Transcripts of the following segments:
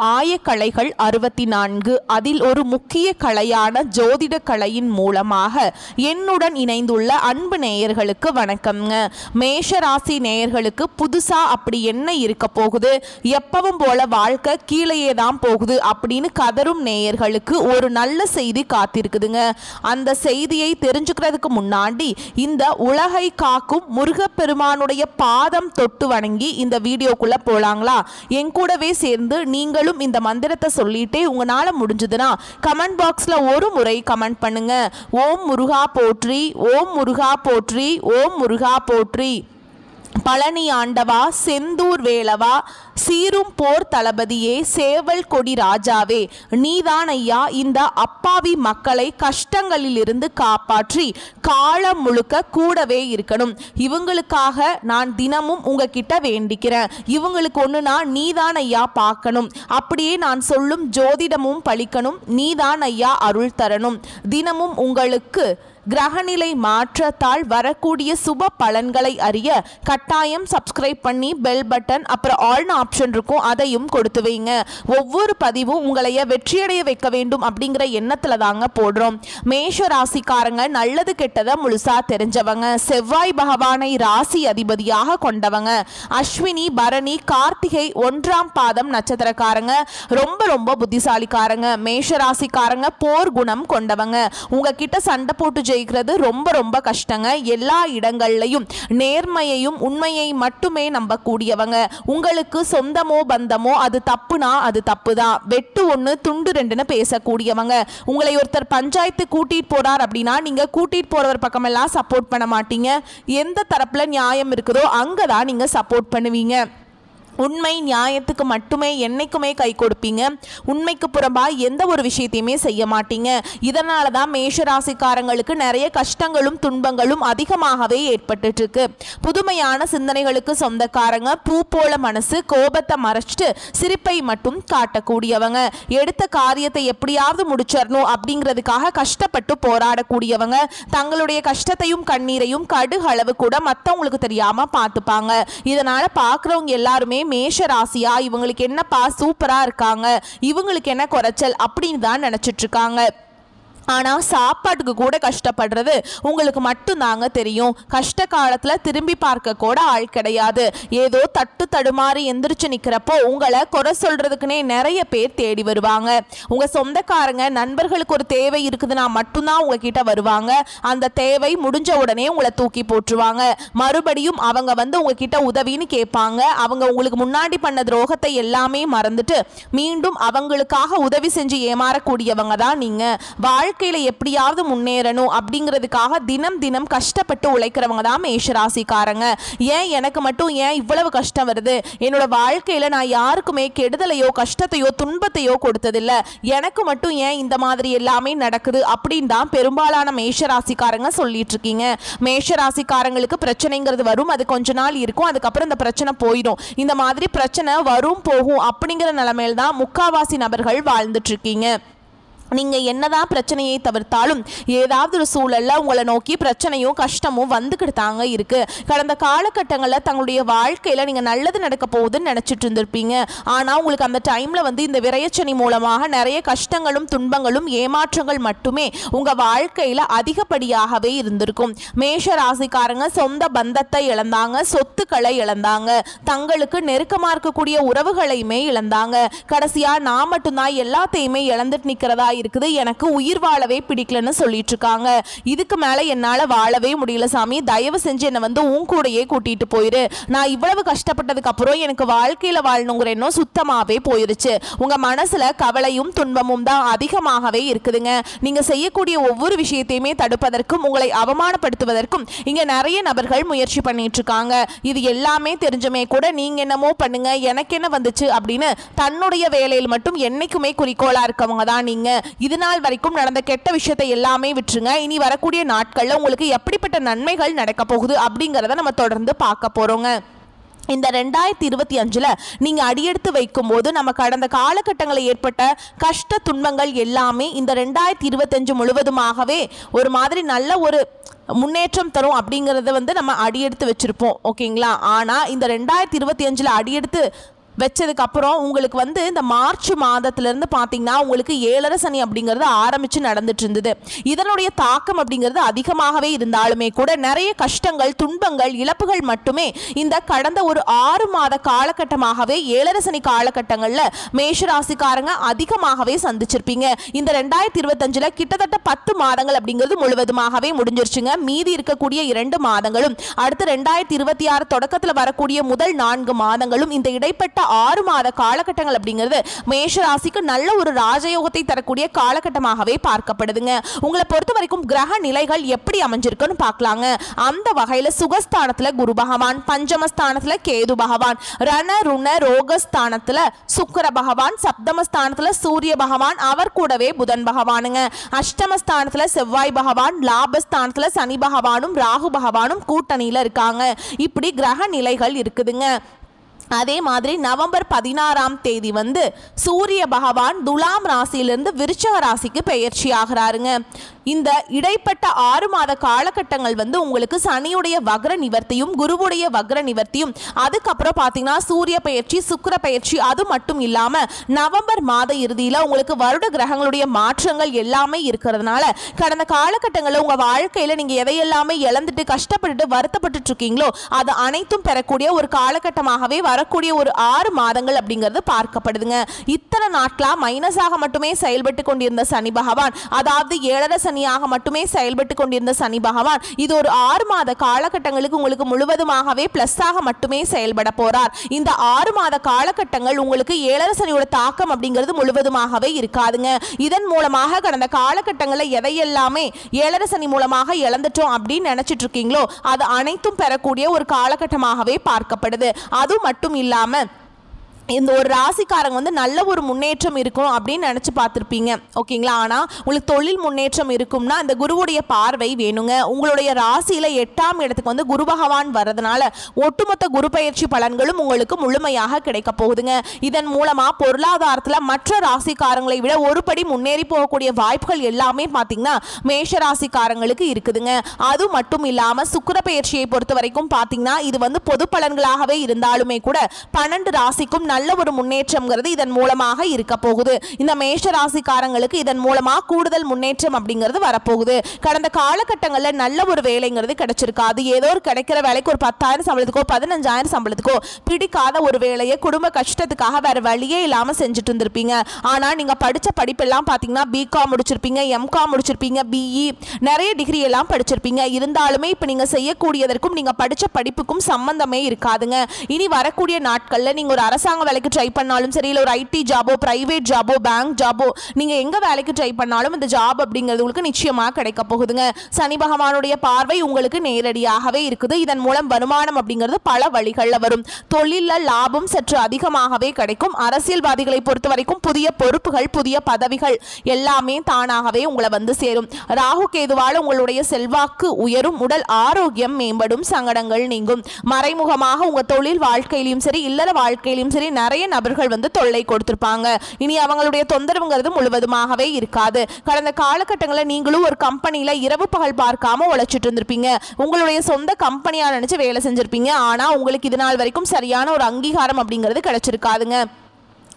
ஆயக்கலைகள் 64. அதில் ஒரு முக்கிய கலையான ஜோதிட கலையின் மூலமாக என்னுடன் இணைந்துள்ள அன்பு நேயர்களுக்கு வணக்கம்ங்க. மேஷராசி நேயர்களுக்கு புதுசா அப்படி என்ன இருக்க போகுது, எப்பவும் போல வாழ்க்கை கீழேயே தான் போகுது அப்படின்னு கதரும் நேயர்களுக்கு ஒரு நல்ல செய்தி காத்திருக்குதுங்க. அந்த செய்தியை தெரிஞ்சுக்கிறதுக்கு முன்னாடி இந்த உலகை காக்கும் முருகப்பெருமானுடைய பாதம் தொட்டு வணங்கி இந்த வீடியோக்குள்ள போலாங்களா? என் கூடவே சேர்ந்து நீங்களும் இந்த மந்திரத்தை சொல்லிட்டே உங்களால முடிஞ்சதுன்னா கமெண்ட் பாக்ஸ்ல ஒரு முறை கமெண்ட் பண்ணுங்க. ஓம் முருகா போற்றி, ஓம் முருகா போற்றி, ஓம் முருகா போற்றி. பழனி ஆண்டவா, செந்தூர் வேலவா, சீரும் போர் தளபதியே, சேவல் கொடி ராஜாவே, நீதான் ஐயா இந்த அப்பாவி மக்களை கஷ்டங்களிலிருந்து காப்பாற்றி காலம் முழுக்க கூடவே இருக்கணும். இவங்களுக்காக நான் தினமும் உங்ககிட்ட வேண்டிக்கிறேன். இவங்களுக்கு ஒண்ணுனா நீதான் ஐயா பார்க்கணும். அப்படியே நான் சொல்லும் ஜோதிடமும் பலிக்கணும். நீதான் ஐயா அருள் தரணும். தினமும் உங்களுக்கு கிரகநிலை மாற்றத்தால் வரக்கூடிய சுப பலன்களை அறிய கட்டாயம் சப்ஸ்கிரைப் பண்ணி பெல் பட்டன் அப்புறம் ஆல்னு ஆப்ஷன் இருக்கும், அதையும் கொடுத்து வைங்க. ஒவ்வொரு பதிவும் உங்களைய வெற்றியடைய வைக்க வேண்டும் அப்படிங்கிற எண்ணத்துல தாங்க போடுறோம். மேஷ ராசிக்காரங்க நல்லது கெட்டதை முழுசா தெரிஞ்சவங்க. செவ்வாய் பகவானை ராசி அதிபதியாக கொண்டவங்க. அஸ்வினி, பரணி, கார்த்திகை 1ஆம் பாதம் நட்சத்திரக்காரங்க. ரொம்ப புத்திசாலிக்காரங்க. மேஷ ராசிக்காரங்க போர் குணம் கொண்டவங்க. உங்ககிட்ட சண்டை போட்டு ஜெயிக்கிறது ரொம்ப கஷ்டங்க. எல்லா இடங்கள்லையும் நேர்மையையும் உண்மையை மட்டுமே நம்பக்கூடியவங்க. உங்களுக்கு சொந்தமோ பந்தமோ அது தப்புனா அது தப்புதான், வெட்டு ஒன்று துண்டு ரெண்டுன்னு பேசக்கூடியவங்க. உங்களை ஒருத்தர் பஞ்சாயத்து கூட்டிட்டு போறார் அப்படின்னா நீங்க கூட்டிட்டு போறவர் பக்கமெல்லாம் சப்போர்ட் பண்ண மாட்டீங்க. எந்த தரப்புல நியாயம் இருக்குதோ அங்கதான் நீங்க சப்போர்ட் பண்ணுவீங்க. உண்மை நியாயத்துக்கு மட்டுமே என்னைக்குமே கை கொடுப்பீங்க. உண்மைக்கு புறம்பா எந்த ஒரு விஷயத்தையுமே செய்ய மாட்டீங்க. இதனால தான் மேஷராசிக்காரங்களுக்கு நிறைய கஷ்டங்களும் துன்பங்களும் அதிகமாகவே ஏற்பட்டு இருக்கு. புதுமையான சிந்தனைகளுக்கு சொந்தக்காரங்க. பூ போல மனசு, கோபத்தை மறைச்சிட்டு சிரிப்பை மட்டும் காட்டக்கூடியவங்க. எடுத்த காரியத்தை எப்படியாவது முடிச்சிடணும் அப்படிங்கிறதுக்காக கஷ்டப்பட்டு போராடக்கூடியவங்க. தங்களுடைய கஷ்டத்தையும் கண்ணீரையும் கடுகளவு கூட மற்றவங்களுக்கு தெரியாம பார்த்துப்பாங்க. இதனால பார்க்குறவங்க எல்லாருமே மேஷ ராசியா இவங்களுக்கு என்னப்பா சூப்பரா இருக்காங்க, இவங்களுக்கு என்ன குறைச்சல் அப்படின்னு தான் நினைச்சிட்டு இருக்காங்க. ஆனால் சாப்பாட்டுக்கு கூட கஷ்டப்படுறது உங்களுக்கு மட்டும்தாங்க தெரியும். கஷ்ட காலத்தில் திரும்பி பார்க்க கூட ஆள் கிடையாது. ஏதோ தட்டு தடுமாறி எந்திரிச்சு நிற்கிறப்போ உங்களை குறை சொல்றதுக்குன்னே நிறைய பேர் தேடி வருவாங்க. உங்கள் சொந்தக்காரங்க நண்பர்களுக்கு ஒரு தேவை இருக்குதுன்னா மட்டும்தான் உங்ககிட்ட வருவாங்க. அந்த தேவை முடிஞ்ச உடனே உங்களை தூக்கி போட்டுருவாங்க. மறுபடியும் அவங்க வந்து உங்ககிட்ட உதவின்னு கேட்பாங்க. அவங்க உங்களுக்கு முன்னாடி பண்ண துரோகத்தை எல்லாமே மறந்துட்டு மீண்டும் அவங்களுக்காக உதவி செஞ்சு ஏமாறக்கூடியவங்க தான் நீங்க. வாழ்க்கையில எப்படியாவது முன்னேறணும் அப்படிங்கிறதுக்காக தினம் கஷ்டப்பட்டு உழைக்கிறவங்க தான் மேஷராசிக்காரங்க. ஏன் எனக்கு மட்டும் ஏன் இவ்வளவு கஷ்டம் வருது, என்னோட வாழ்க்கையில நான் யாருக்குமே கெடுதலையோ கஷ்டத்தையோ துன்பத்தையோ கொடுத்ததில்லை, எனக்கு மட்டும் ஏன் இந்த மாதிரி எல்லாமே நடக்குது அப்படின்னு தான் பெரும்பாலான மேஷராசிக்காரங்க சொல்லிட்டு இருக்கீங்க. மேஷராசிக்காரங்களுக்கு பிரச்சனைங்கிறது வரும், அது கொஞ்ச நாள் இருக்கும், அதுக்கப்புறம் இந்த பிரச்சனை போயிடும். இந்த மாதிரி பிரச்சனை வரும் போகும் அப்படிங்கிற நிலைமையில தான் முக்காவாசி நபர்கள் வாழ்ந்துட்டு இருக்கீங்க. நீங்கள் என்னதான் பிரச்சனையை தவிர்த்தாலும் ஏதாவது ஒரு சூழலில் உங்களை நோக்கி பிரச்சனையும் கஷ்டமும் வந்துக்கிட்டு தாங்க இருக்குது. கடந்த காலகட்டங்களில் தங்களுடைய வாழ்க்கையில் நீங்கள் நல்லது நடக்க போகுதுன்னு நினச்சிட்டு இருந்திருப்பீங்க. ஆனால் உங்களுக்கு அந்த டைமில் வந்து இந்த விரயச்சனி மூலமாக நிறைய கஷ்டங்களும் துன்பங்களும் ஏமாற்றங்கள் மட்டுமே உங்கள் வாழ்க்கையில் அதிகப்படியாகவே இருந்திருக்கும். மேஷ ராசிக்காரங்க சொந்த பந்தத்தை இழந்தாங்க, சொத்துக்களை இழந்தாங்க, தங்களுக்கு நெருக்கமாக இருக்கக்கூடிய உறவுகளையுமே இழந்தாங்க. கடைசியாக நான் மட்டும்தான் எல்லாத்தையுமே இழந்துட்டு நிற்கிறதா இருக்குது, எனக்கு உயிர் வாழவே பிடிக்கலன்னு சொல்லிட்டு இருக்காங்க. இதுக்கு மேல என்னால வாழவே முடியல சாமி, தயவு செஞ்சு என்ன வந்து உன் கூடயே கூட்டிட்டு போயிரு. நான் இவ்வளவு கஷ்டப்பட்டதுக்கு அப்புறம் எனக்கு வாழ்க்கையில வாழணுங்கிற எண்ணம் சுத்தமாவே போயிருச்சு. உங்க மனசுல கவலையும் துன்பமும் தான் அதிகமாகவே இருக்குதுங்க. நீங்க செய்யக்கூடிய ஒவ்வொரு விஷயத்தையுமே தடுப்பதற்கும் உங்களை அவமானப்படுத்துவதற்கும் இங்க நிறைய நபர்கள் முயற்சி பண்ணிட்டு இருக்காங்க. இது எல்லாமே தெரிஞ்சுமே கூட நீங்க என்னமோ பண்ணுங்க, எனக்கு என்ன வந்துச்சு அப்படின்னு தன்னுடைய வேலையில் மட்டும் என்னைக்குமே குறிக்கோளா இருக்கவங்க தான் நீங்க. இது நாள் வரைக்கும் நடந்த கெட்ட விஷயத்தை எல்லாமே விட்டுருங்க. இனி வரக்கூடிய நாட்கள்ல உங்களுக்கு எப்படிப்பட்ட நன்மைகள் நடக்க போகுது அப்படிங்கறத நம்ம தொடர்ந்து பார்க்க போறோங்க. இந்த 2025 நீங்க அடியெடுத்து வைக்கும் போது நம்ம கடந்த காலகட்டங்களில் ஏற்பட்ட கஷ்ட துன்பங்கள் எல்லாமே இந்த 2025 முழுவதுமாகவே ஒரு மாதிரி நல்ல ஒரு முன்னேற்றம் தரும் அப்படிங்கறத வந்து நம்ம அடியெடுத்து வச்சிருப்போம். ஓகேங்களா? ஆனா இந்த 2025 அடியெடுத்து வச்சதுக்கு அப்புறம் உங்களுக்கு வந்து இந்த மார்ச் மாதத்திலிருந்து பார்த்தீங்கன்னா உங்களுக்கு 7 சனி அப்படிங்கிறது ஆரம்பிச்சு நடந்துட்டு இருந்தது. இதனுடைய தாக்கம் அப்படிங்கிறது அதிகமாகவே இருந்தாலுமே கூட நிறைய கஷ்டங்கள், துன்பங்கள், இழப்புகள் மட்டுமே இந்த கடந்த ஒரு 6 மாத காலகட்டமாகவே 7 சனி காலகட்டங்களில் மேஷராசிக்காரங்க அதிகமாகவே சந்திச்சிருப்பீங்க. இந்த 2025 கிட்டத்தட்ட 10 மாதங்கள் அப்படிங்கிறது முழுவதுமாகவே முடிஞ்சிருச்சுங்க. மீதி இருக்கக்கூடிய 2 மாதங்களும் அடுத்து 2026 தொடக்கத்தில் வரக்கூடிய முதல் 4 மாதங்களும் இந்த இடைப்பட்ட 6 மாத காலகட்டங்கள் அப்படிங்கிறது மேஷராசிக்கு நல்ல ஒரு ராஜயோகத்தை தரக்கூடிய காலகட்டமாகவே பார்க்கப்படுதுங்க. உங்களை பொறுத்த வரைக்கும் கிரக நிலைகள் எப்படி அமைஞ்சிருக்குன்னு பார்க்கலாங்க. அந்த வகையில் சுகஸ்தானத்தில் குரு பகவான், பஞ்சமஸ்தானத்தில் கேது பகவான், ரண ருண ரோகஸ்தானத்தில் சுக்கிர பகவான், சப்தமஸ்தானத்தில் சூரிய பகவான், அவர் கூடவே புதன் பகவானுங்க, அஷ்டமஸ்தானத்தில் செவ்வாய் பகவான், லாபஸ்தானத்தில் சனி பகவானும் ராகு பகவானும் கூட்டணியில் இருக்காங்க. இப்படி கிரக நிலைகள் இருக்குதுங்க. அதே மாதிரி நவம்பர் 16ஆம் தேதி வந்து சூரிய பகவான் துலாம் ராசியிலிருந்து விருச்சக ராசிக்கு பெயர்ச்சி ஆகிறாருங்க. இந்த இடைப்பட்ட 6 மாத காலகட்டங்கள் வந்து உங்களுக்கு சனியுடைய வக்ர நிவர்த்தியும் குருவுடைய வக்ர நிவர்த்தியும், அதுக்கப்புறம் பார்த்தீங்கன்னா சூரிய பெயர்ச்சி, சுக்கிர பெயர்ச்சி, அது மட்டும் இல்லாமல் நவம்பர் மாத இறுதியில் உங்களுக்கு வருட கிரகங்களுடைய மாற்றங்கள் எல்லாமே இருக்கிறதுனால கடந்த காலகட்டங்களில் உங்கள் வாழ்க்கையில் நீங்கள் எதையெல்லாமே இழந்துட்டு கஷ்டப்பட்டுட்டு வருத்தப்பட்டு இருக்கீங்களோ அது அனைத்தும் பெறக்கூடிய ஒரு காலகட்டமாகவே வரக்கூடிய ஒரு 6 மாதங்கள் அப்படிங்கிறது பார்க்கப்படுதுங்க. இத்தனை நாட்களாக மைனஸாக மட்டுமே செயல்பட்டு கொண்டிருந்த சனி பகவான், அதாவது 7 சனியாக மட்டுமே செயல்பட்டு கொண்டிருந்த சனி பகவான் இது ஒரு 6 மாத காலகட்டங்களுக்கு உங்களுக்கு முழுவதுமாகவே பிளஸ்ஸாக மட்டுமே செயல்பட போறார். இந்த 6 மாத காலகட்டங்கள் உங்களுக்கு 7 சனியோட தாக்கம் அப்படிங்கிறது முழுவதுமாகவே இருக்காதுங்க. இதன் மூலமாக கடந்த காலகட்டங்களில் எதையெல்லாமே 7 சனி மூலமாக இழந்துட்டோம் அப்படின்னு நினைச்சிட்டு இருக்கீங்களோ அது அனைத்தும் பெறக்கூடிய ஒரு காலகட்டமாகவே பார்க்கப்படுது. அது மட்டும் இல்லாம இந்த ஒரு ராசிக்காரங்க வந்து நல்ல ஒரு முன்னேற்றம் இருக்கும் அப்படின்னு நினச்சி பார்த்துருப்பீங்க, ஓகேங்களா? ஆனால் உங்களுக்கு தொழில் முன்னேற்றம் இருக்கும்னா இந்த குருவுடைய பார்வை வேணுங்க. உங்களுடைய ராசியில் 8ஆம் இடத்துக்கு வந்து குரு பகவான் வர்றதுனால ஒட்டுமொத்த குரு பயிற்சி பலன்களும் உங்களுக்கு முழுமையாக கிடைக்க போகுதுங்க. இதன் மூலமாக பொருளாதாரத்தில் மற்ற ராசிக்காரங்களை விட ஒரு படி முன்னேறி போகக்கூடிய வாய்ப்புகள் எல்லாமே பார்த்தீங்கன்னா மேஷ ராசிக்காரங்களுக்கு இருக்குதுங்க. அது மட்டும் இல்லாமல் சுக்கிர பயிற்சியை பொறுத்த வரைக்கும் பார்த்தீங்கன்னா இது வந்து பொது பலன்களாகவே இருந்தாலுமே கூட 12 ராசிக்கும் நல்ல ஒரு முன்னேற்றம்ங்கிறது இதன் மூலமாக இருக்க போகுது. இந்த மேஷ ராசிக்காரங்களுக்கு இதன் மூலமா கூடுதல் முன்னேற்றம் அப்படிங்கிறது வரப்போகுது. கடந்த காலகட்டங்களில் நல்ல ஒரு வேலைங்கிறது கிடைச்சிருக்காது. ஏதோ ஒரு கிடைக்கிற வேலைக்கு ஒரு 10,000 சம்பளத்துக்கோ 15,000 சம்பளத்துக்கோ பிடிக்காத ஒரு வேலையை குடும்ப கஷ்டத்துக்காக வேற வழியே இல்லாமல் செஞ்சுட்டு இருந்திருப்பீங்க. ஆனால் நீங்கள் படித்த படிப்பெல்லாம் பார்த்தீங்கன்னா பிகாம் முடிச்சிருப்பீங்க, எம்காம் முடிச்சிருப்பீங்க, பிஇ நிறைய டிகிரி எல்லாம் படிச்சிருப்பீங்க. இருந்தாலுமே இப்போ நீங்கள் செய்யக்கூடியதற்கும் நீங்கள் படித்த படிப்புக்கும் சம்பந்தமே இருக்காதுங்க. இனி வரக்கூடிய நாட்களில் நீங்கள் ஒரு அரசாங்க வேலைக்கு ட்ரை பண்ணாலும் சரி, இல்லை ஒரு ஐடி ஜாபோ, பிரைவேட் ஜாபோ, பேங்க் ஜாபோ, நீங்க எங்க வேலைக்கு ட்ரை பண்ணாலும் இந்த ஜாப் அப்படிங்கிறது உங்களுக்கு நிச்சயமாக கிடைக்க போகுதுங்க. சனி பகவானுடைய பார்வை உங்களுக்கு நேரடியாகவே இருக்குது. இதன் மூலம் வருமானம் அப்படிங்கிறது பல வழிகளில் வரும். தொழிலில் லாபம் சற்று அதிகமாகவே கிடைக்கும். அரசியல்வாதிகளை பொறுத்த வரைக்கும் புதிய பொறுப்புகள், புதிய பதவிகள் எல்லாமே தானாகவே உங்களை வந்து சேரும். ராகு கேதுவால் உங்களுடைய செல்வாக்கு உயரும், உடல் ஆரோக்கியம் மேம்படும், சங்கடங்கள் நீங்கும். மறைமுகமாக உங்க தொழில் வாழ்க்கையிலும் சரி, இல்லற வாழ்க்கையிலும் சரி நிறைய நபர்கள் வந்து தொல்லை கொடுத்திருப்பாங்க. இனி அவங்களுடைய தொந்தரவுங்கிறது முழுவதுமாகவே இருக்காது. கடந்த காலகட்டங்களில் நீங்களும் ஒரு கம்பெனியில இரவு பகல் பார்க்காம உழைச்சிட்டு இருந்திருப்பீங்க. உங்களுடைய சொந்த கம்பெனியா நினைச்சு வேலை செஞ்சிருப்பீங்க. ஆனா உங்களுக்கு இது நாள் வரைக்கும் சரியான ஒரு அங்கீகாரம் அப்படிங்கிறது கிடைச்சிருக்காதுங்க.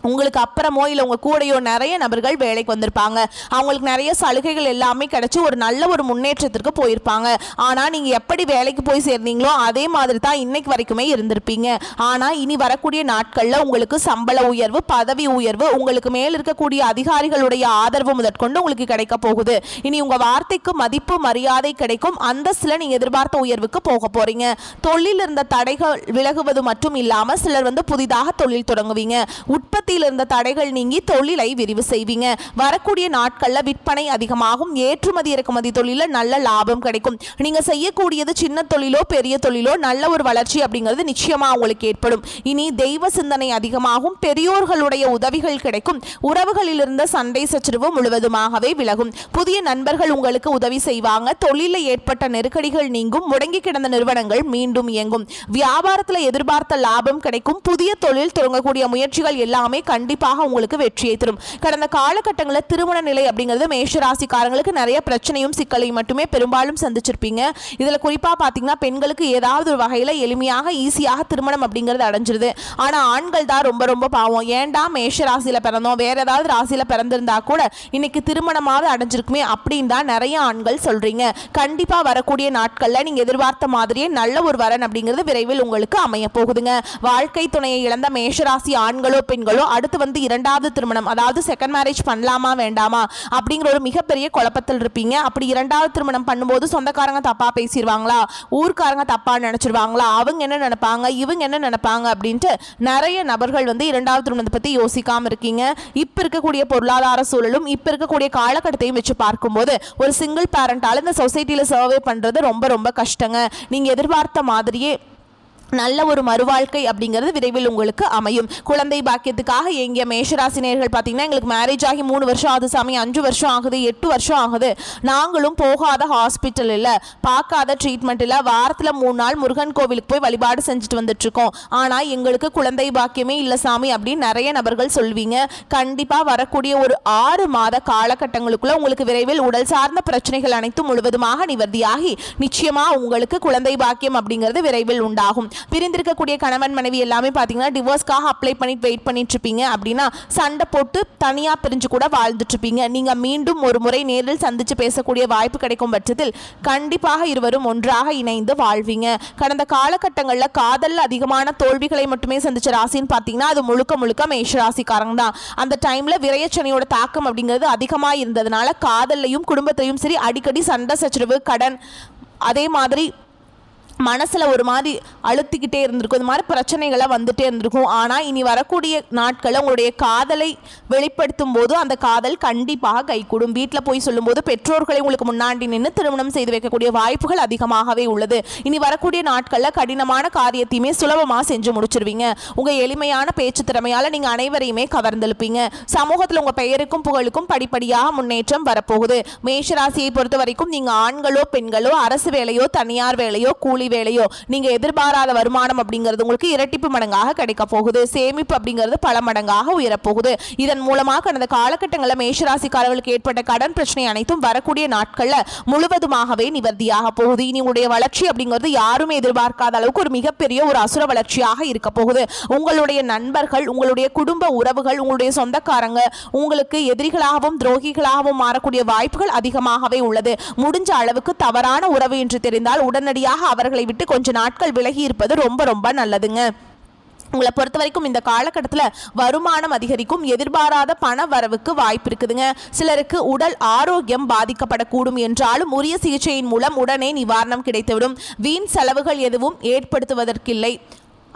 உங்களுக்கு அப்புறமோ இல்லை உங்கள் கூடையோ நிறைய நபர்கள் வேலைக்கு வந்திருப்பாங்க. அவங்களுக்கு நிறைய சலுகைகள் எல்லாமே கிடைச்சி ஒரு நல்ல ஒரு முன்னேற்றத்திற்கு போயிருப்பாங்க. ஆனால் நீங்கள் எப்படி வேலைக்கு போய் சேர்ந்தீங்களோ அதே மாதிரி தான் இன்னைக்கு வரைக்குமே இருந்திருப்பீங்க. ஆனால் இனி வரக்கூடிய நாட்களில் உங்களுக்கு சம்பள உயர்வு, பதவி உயர்வு, உங்களுக்கு மேல் இருக்கக்கூடிய அதிகாரிகளுடைய ஆதரவு முதற்கொண்டு உங்களுக்கு கிடைக்க போகுது. இனி உங்கள் வார்த்தைக்கு மதிப்பு, மரியாதை கிடைக்கும். அந்தஸ்தில் நீங்கள் எதிர்பார்த்த உயர்வுக்கு போக போறீங்க. தொழில் இருந்த தடைகள் விலகுவது மட்டும் இல்லாமல் சிலர் வந்து புதிதாக தொழில் தொடங்குவீங்க. உற்பத்தி இருந்த தடைகள் நீங்கி தொழிலை விரிவு செய்வீங்க. வரக்கூடிய நாட்கள்ல விற்பனை அதிகமாகும். ஏற்றுமதி இறக்குமதி தொழில நல்ல லாபம் கிடைக்கும். நீங்க செய்யக்கூடியது சின்ன தொழிலோ பெரிய தொழிலோ நல்ல ஒரு வளர்ச்சி அப்படிங்கிறது நிச்சயமா உங்களுக்கு ஏற்படும். இனி தெய்வ சிந்தனை அதிகமாகும். பெரியோர்களுடைய உதவிகள் கிடைக்கும். உறவுகளில் இருந்த சண்டை சச்சரவு முழுவதுமாகவே விலகும். புதிய நண்பர்கள் உங்களுக்கு உதவி செய்வாங்க. தொழிலில் ஏற்பட்ட நெருக்கடிகள் நீங்கும். முடங்கி கிடந்த நிறுவனங்கள் மீண்டும் இயங்கும். வியாபாரத்தில் எதிர்பார்த்த லாபம் கிடைக்கும். புதிய தொழில் தொடங்கக்கூடிய முயற்சிகள் எல்லாமே கண்டிப்பாக உங்களுக்கு வெற்றியை தரும். கடந்த காலகட்டங்களில் திருமண நிலை அப்படிங்கிறது மேஷராசிக்காரங்களுக்கு நிறைய பிரச்சனையும் சிக்கலையும் மட்டுமே பெரும்பாலும் சந்திச்சிருப்பீங்க. இதில் குறிப்பாக பார்த்தீங்கன்னா பெண்களுக்கு ஏதாவது ஒரு வகையில் எளிமையாக ஈஸியாக திருமணம் அப்படிங்கிறது அடைஞ்சிருது. ஆனால் ஆண்கள் தான் ரொம்ப ரொம்ப பாவம். ஏன்டா மேஷ ராசியில் பிறந்தோம், வேற ஏதாவது ராசியில் பிறந்திருந்தா கூட இன்னைக்கு திருமணமாவது அடைஞ்சிருக்குமே அப்படின்னு தான் நிறைய ஆண்கள் சொல்றீங்க. கண்டிப்பா வரக்கூடிய நாட்கள்ல நீங்க எதிர்பார்த்த மாதிரியே நல்ல ஒரு வரன் அப்படிங்கிறது விரைவில் உங்களுக்கு அமைய போகுதுங்க. வாழ்க்கை துணையை இழந்த மேஷராசி ஆண்களோ பெண்களோ அடுத்து இரண்டாவது திருமணம், அதாவது செகண்ட் மேரேஜ் பண்ணலாமா வேண்டாமா அப்படிங்கிற ஒரு மிகப்பெரிய குழப்பத்தில் இருப்பீங்க. அப்படி இரண்டாவது திருமணம் பண்ணும்போது சொந்தக்காரங்க தப்பா பேசிடுவாங்களா, ஊர்க்காரங்க தப்பா நினைச்சிருவாங்களா, அவங்க என்ன நினைப்பாங்க, இவங்க என்ன நினைப்பாங்க அப்படின்ட்டு நிறைய நபர்கள் இரண்டாவது திருமணத்தை பத்தி யோசிக்காம இருக்கீங்க. இப்ப இருக்கக்கூடிய பொருளாதார சூழலும் இப்ப இருக்கக்கூடிய காலகட்டத்தையும் வச்சு பார்க்கும்போது ஒரு சிங்கிள் பேரண்டால இந்த சொசைட்டில சர்வே பண்றது ரொம்ப ரொம்ப கஷ்டங்க. நீங்க எதிர்பார்த்த மாதிரியே நல்ல ஒரு மறுவாழ்க்கை அப்படிங்கிறது விரைவில் உங்களுக்கு அமையும். குழந்தை பாக்கியத்துக்காக எங்கிய மேஷராசினியர்கள் பார்த்தீங்கன்னா எங்களுக்கு மேரேஜ் ஆகி 3 வருஷம் ஆகுது சாமி, 5 வருஷம் ஆகுது, 8 வருஷம் ஆகுது, நாங்களும் போகாத ஹாஸ்பிட்டல் இல்லை, பார்க்காத ட்ரீட்மெண்ட் இல்லை, வாரத்தில் 3 நாள் முருகன் கோவிலுக்கு போய் வழிபாடு செஞ்சுட்டு வந்துட்டு இருக்கோம், ஆனால் எங்களுக்கு குழந்தை பாக்கியமே இல்லை சாமி அப்படின்னு நிறைய நபர்கள் சொல்வீங்க. கண்டிப்பாக வரக்கூடிய ஒரு 6 மாத காலகட்டங்களுக்குள்ள உங்களுக்கு விரைவில் உடல் சார்ந்த பிரச்சனைகள் அனைத்தும் முழுவதுமாக நிவர்த்தியாகி நிச்சயமாக உங்களுக்கு குழந்தை பாக்கியம் அப்படிங்கிறது விரைவில் உண்டாகும். பிரிந்திருக்கக்கூடிய கணவன் மனைவி எல்லாமே பார்த்தீங்கன்னா டிவோர்ஸ்க்காக அப்ளை பண்ணிட்டு வெயிட் பண்ணிட்டு இருப்பீங்க. அப்படின்னா சண்டை போட்டு தனியாக பிரிஞ்சு கூட வாழ்ந்துட்டு இருப்பீங்க. நீங்கள் மீண்டும் ஒரு முறை நேரில் சந்தித்து பேசக்கூடிய வாய்ப்பு கிடைக்கும் பட்சத்தில் கண்டிப்பாக இருவரும் ஒன்றாக இணைந்து வாழ்வீங்க. கடந்த காலகட்டங்களில் காதலில் அதிகமான தோல்விகளை மட்டுமே சந்திச்ச ராசின்னு பார்த்தீங்கன்னா அது முழுக்க முழுக்க மேஷராசிக்காரங்க தான். அந்த டைமில் விரயச்சனையோட தாக்கம் அப்படிங்கிறது அதிகமாக இருந்ததுனால காதல்லையும் குடும்பத்திலையும் சரி அடிக்கடி சண்டை சச்சரவு, கடன், அதே மாதிரி மனசில் ஒரு மாதிரி அழுத்திக்கிட்டே இருந்திருக்கும். இது மாதிரி பிரச்சனைகளை வந்துட்டே இருந்திருக்கும். ஆனால் இனி வரக்கூடிய நாட்களில் உங்களுடைய காதலை வெளிப்படுத்தும் போது அந்த காதல் கண்டிப்பாக கைகூடும். வீட்டில் போய் சொல்லும்போது பெற்றோர்களை உங்களுக்கு முன்னாடி நின்று திருமணம் செய்து வைக்கக்கூடிய வாய்ப்புகள் அதிகமாகவே உள்ளது. இனி வரக்கூடிய நாட்களில் கடினமான காரியத்தையுமே சுலபமாக செஞ்சு முடிச்சிருவீங்க. உங்கள் எளிமையான பேச்சு திறமையால் நீங்கள் அனைவரையுமே கவர்ந்தெழுப்பீங்க. சமூகத்தில் உங்கள் பெயருக்கும் புகழுக்கும் படிப்படியாக முன்னேற்றம் வரப்போகுது. மேஷராசியை பொறுத்த வரைக்கும் நீங்கள் ஆண்களோ பெண்களோ அரசு வேலையோ தனியார் வேலையோ கூலி வேலையோ நீங்க எதிர்பாராத வருமானம் அப்படிங்கிறது உங்களுக்கு இரட்டிப்பு மடங்காக கிடைக்க போகுது. சேமிப்பு அப்படிங்கிறது பல மடங்காக உயரப்போகுது. இதன் மூலமாக கடந்த காலகட்டங்களில் மேஷராசிக்காரர்களுக்கு ஏற்பட்ட கடன் பிரச்சனை அனைத்தும் வரக்கூடிய நாட்கள்ல முழுவதுமாகவே நிவர்த்தியாக போகுது. இனி உங்களுடைய வளர்ச்சி அப்படிங்கிறது யாருமே எதிர்பார்க்காத அளவுக்கு ஒரு மிகப்பெரிய ஒரு அசுர வளர்ச்சியாக இருக்க போகுது. உங்களுடைய நண்பர்கள், உங்களுடைய குடும்ப உறவுகள், உங்களுடைய சொந்தக்காரங்க உங்களுக்கு எதிரிகளாகவும் துரோகிகளாகவும் மாறக்கூடிய வாய்ப்புகள் அதிகமாகவே உள்ளது. முடிஞ்ச அளவுக்கு தவறான உறவு என்று தெரிந்தால் உடனடியாக அவர்களை விட்டு கொஞ்ச நாட்கள் விலகி இருப்பது ரொம்ப ரொம்ப நல்லதுங்க. உங்களை பொறுத்த வரைக்கும் இந்த காலகட்டத்தில் வருமானம் அதிகரிக்கும். எதிர்பாராத பண வரவுக்கு வாய்ப்பு இருக்குதுங்க. சிலருக்கு உடல் ஆரோக்கியம் பாதிக்கப்படக்கூடும் என்றாலும் உரிய சிகிச்சையின் மூலம் உடனே நிவாரணம் கிடைத்துவிடும். வீண் செலவுகள் எதுவும் ஏற்படுத்துவதற்கில்லை.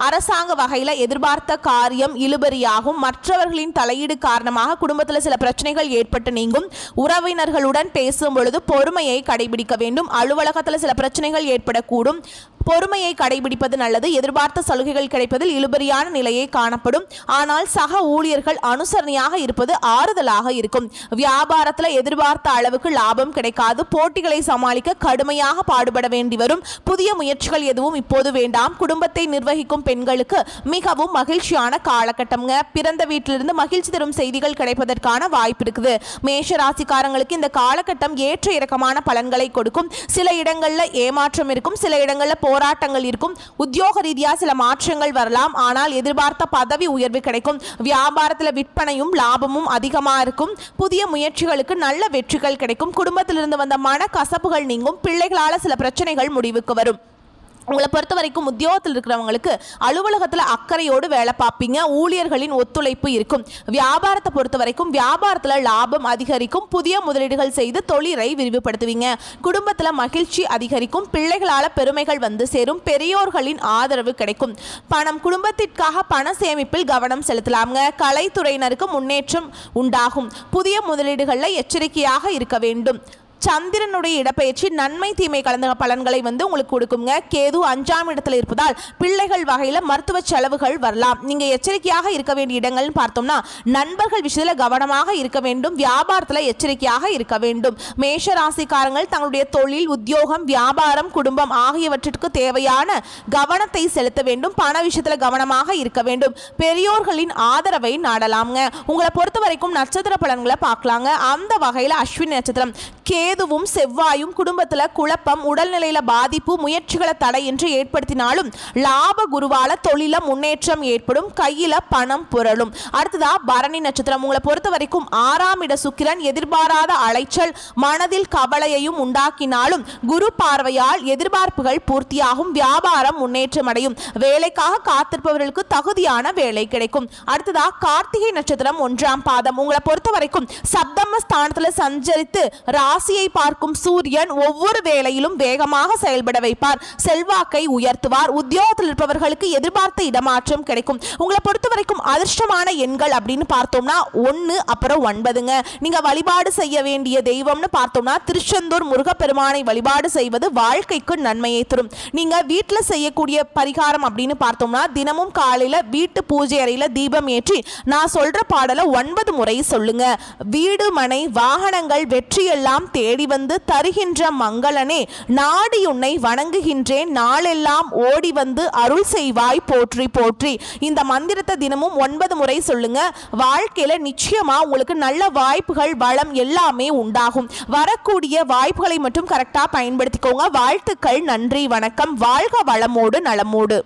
அரசாங்க வகையில் எதிர்பார்த்த காரியம் இழுபறியாகும். மற்றவர்களின் தலையீடு காரணமாக குடும்பத்தில் சில பிரச்சனைகள் ஏற்பட்டு நீங்கும். உறவினர்களுடன் பேசும் பொழுது பொறுமையை கடைபிடிக்க வேண்டும். அலுவலகத்தில் சில பிரச்சனைகள் ஏற்படக்கூடும். பொறுமையை கடைபிடிப்பது நல்லது. எதிர்பார்த்த சலுகைகள் கிடைப்பதில் இழுபறியான நிலையை காணப்படும். ஆனால் சக ஊழியர்கள் அனுசரணையாக இருப்பது ஆறுதலாக இருக்கும். வியாபாரத்தில் எதிர்பார்த்த அளவுக்கு லாபம் கிடைக்காது. போட்டிகளை சமாளிக்க கடுமையாக பாடுபட வேண்டி வரும். புதிய முயற்சிகள் எதுவும் இப்போது வேண்டாம். குடும்பத்தை நிர்வகிக்கும் பெண்களுக்கு மிகவும் மகிழ்ச்சியான காலகட்டம்ங்க. பிறந்த வீட்டிலிருந்து மகிழ்ச்சி தரும் செய்திகள் கிடைப்பதற்கான வாய்ப்பு இருக்குது. மேஷ ராசிக்காரங்களுக்கு இந்த காலகட்டம் ஏற்ற இறக்கமான பலன்களை கொடுக்கும். சில இடங்களில் ஏமாற்றம் இருக்கும், சில இடங்களில் போராட்டங்கள் இருக்கும். உத்தியோக ரீதியா சில மாற்றங்கள் வரலாம். ஆனால் எதிர்பார்த்த பதவி உயர்வு கிடைக்கும். வியாபாரத்தில் விற்பனையும் லாபமும் அதிகமாக இருக்கும். புதிய முயற்சிகளுக்கு நல்ல வெற்றிகள் கிடைக்கும். குடும்பத்திலிருந்து வந்த மன கசப்புகள் நீங்கும். பிள்ளைகளால் சில பிரச்சனைகள் முடிவுக்கு வரும். உங்களை பொறுத்த வரைக்கும் உத்தியோகத்தில் இருக்கிறவங்களுக்கு அலுவலகத்தில் அக்கறையோடு வேலை பார்ப்பீங்க. ஊழியர்களின் ஒத்துழைப்பு இருக்கும். வியாபாரத்தை பொறுத்த வரைக்கும் வியாபாரத்தில் லாபம் அதிகரிக்கும். புதிய முதலீடுகள் செய்து தொழிலை விரிவுபடுத்துவீங்க. குடும்பத்தில் மகிழ்ச்சி அதிகரிக்கும். பிள்ளைகளால் பெருமைகள் வந்து சேரும். பெரியோர்களின் ஆதரவு கிடைக்கும். பணம், குடும்பத்திற்காக பண சேமிப்பில் கவனம் செலுத்தலாம்ங்க. கலைத்துறையினருக்கு முன்னேற்றம் உண்டாகும். புதிய முதலீடுகளில் எச்சரிக்கையாக இருக்க வேண்டும். சந்திரனுடைய இடப்பெயர்ச்சி நன்மை தீமை கலந்த பலன்களை உங்களுக்கு கொடுக்குங்க. கேது 5ஆம் இடத்துல இருப்பதால் பிள்ளைகள் வகையில் மருத்துவ செலவுகள் வரலாம். நீங்க எச்சரிக்கையாக இருக்க வேண்டிய இடங்கள் பார்த்தோம்னா நண்பர்கள் விஷயத்தில் கவனமாக இருக்க வேண்டும். வியாபாரத்தில் எச்சரிக்கையாக இருக்க வேண்டும். மேஷ ராசிக்காரங்கள் தங்களுடைய தொழில், உத்தியோகம், வியாபாரம், குடும்பம் ஆகியவற்றிற்கு தேவையான கவனத்தை செலுத்த வேண்டும். பண விஷயத்தில் கவனமாக இருக்க வேண்டும். பெரியோர்களின் ஆதரவை நாடலாம்ங்க. உங்களை பொறுத்த வரைக்கும் நட்சத்திர பலன்களை பார்க்கலாங்க. அந்த வகையில் அஸ்வினி நட்சத்திரம். கேதுவும் செவ்வாயும் குடும்பத்தில் குழப்பம், உடல்நிலையில பாதிப்பு, முயற்சிகளை தடையின்றி ஏற்படுத்தினாலும் லாப குருவால தொழில முன்னேற்றம் ஏற்படும். கையில பணம் புரளும். அடுத்ததா பரணி நட்சத்திரம். உங்களை பொறுத்த வரைக்கும் 6ஆம் இட சுக்கிரன் எதிர்பாராத அலைச்சல், மனதில் கவலையையும் உண்டாக்கினாலும் குரு பார்வையால் எதிர்பார்ப்புகள் பூர்த்தியாகும். வியாபாரம் முன்னேற்றம் அடையும். வேலைக்காக காத்திருப்பவர்களுக்கு தகுதியான வேலை கிடைக்கும். அடுத்ததா கார்த்திகை நட்சத்திரம் 1ஆம் பாதம். உங்களை பொறுத்த வரைக்கும் சப்தம ஸ்தானத்தில் சஞ்சரித்து ராசியை பார்க்கும் சூரியன் ஒவ்வொரு வேளையிலும் வேகமாக செயல்பட வைப்பார். செல்வாக்கை உயர்த்துவார். உத்தியோகத்தில் இருப்பவர்களுக்கு எதிர்பார்த்த இடமாற்றம் கிடைக்கும். உங்களை பொறுத்த வரைக்கும் அதிர்ஷ்டமான எண்கள் அப்படின்னு பார்த்தோம்னா 1 அப்புறம் 9ங்க. நீங்க வழிபாடு செய்ய வேண்டிய தெய்வம்னு பார்த்தோம்னா திருச்செந்தூர் முருகப்பெருமானை வழிபாடு செய்வது வாழ்க்கைக்கு நன்மையை தரும். நீங்க வீட்டில் செய்யக்கூடிய பரிகாரம் அப்படின்னு பார்த்தோம்னா தினமும் காலையில வீட்டு பூஜை அறையில தீபம் ஏற்றி நான் சொல்ற பாடலை 9 முறை சொல்லுங்க. வீடு, மனை, வாகனங்கள், வெற்றியெல்லாம் தேடி வந்து தருகின்ற மங்களனே, நாடி உன்னை வணங்குகின்றேன், நாளெல்லாம் ஓடி வந்து அருள் செய்வாய் போற்றி போற்றி. இந்த மந்திரத்தை தினமும் 9 முறை சொல்லுங்க. வாழ்க்கையில நிச்சயமா உங்களுக்கு நல்ல வாய்ப்புகள், வளம் எல்லாமே உண்டாகும். வரக்கூடிய வாய்ப்புகளை மட்டும் கரெக்டா பயன்படுத்திக்கோங்க. வாழ்த்துக்கள். நன்றி, வணக்கம். வாழ்க வளமோடு நலமோடு.